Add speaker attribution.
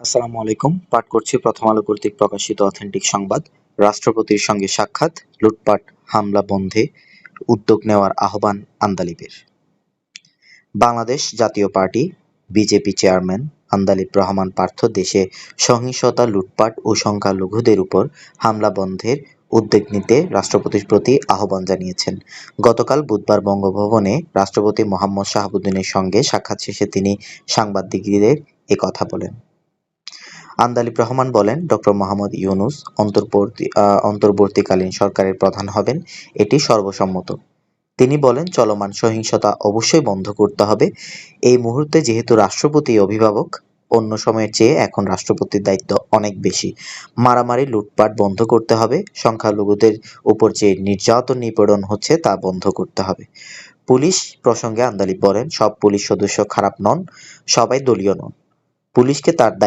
Speaker 1: আসসালামু আলাইকুম। পাঠ করছি প্রথম আলো কর্তৃক প্রকাশিত অথেন্টিক সংবাদ। রাষ্ট্রপতির সঙ্গে সাক্ষাৎ, লুটপাট হামলা বন্ধে উদ্যোগ নেওয়ার আহ্বান আন্দালিবের। বাংলাদেশ জাতীয় party BJP chairman Andalib Rahman Partha দেশে সহিংসতা, লুটপাট ও সংখ্যালঘুদের উপর হামলা বন্ধের উদ্যোগ নিতে রাষ্ট্রপতির প্রতি আহ্বান জানিয়েছেন। গতকাল বুধবার বঙ্গভবনে রাষ্ট্রপতি মোহাম্মদ শাহাবুদ্দিনের সঙ্গে সাক্ষাৎ শেষে তিনি সাংবাদিকদের কথা বলেন। আন্দালিব রহমান বলেন, ডক্টর মোহাম্মদ ইউনূস অন্তর্বর্তীকালীন সরকারের প্রধান হবেন, এটি সর্বসম্মত। তিনি বলেন, চলমান সহিংসতা অবশ্যই বন্ধ করতে হবে। এই মুহূর্তে যেহেতু রাষ্ট্রপতি অভিভাবক, অন্য সময়ের চেয়ে এখন রাষ্ট্রপতির দায়িত্ব অনেক বেশি। মারামারি, লুটপাট বন্ধ করতে হবে। সংখ্যালঘুদের উপর যে নির্যাতন নিপীড়ন হচ্ছে তা বন্ধ করতে হবে। পুলিশ প্রসঙ্গে আন্দালিব বলেন, সব পুলিশ সদস্য খারাপ নন, সবাই দলীয় নন। পুলিশকে তার দায়িত্ব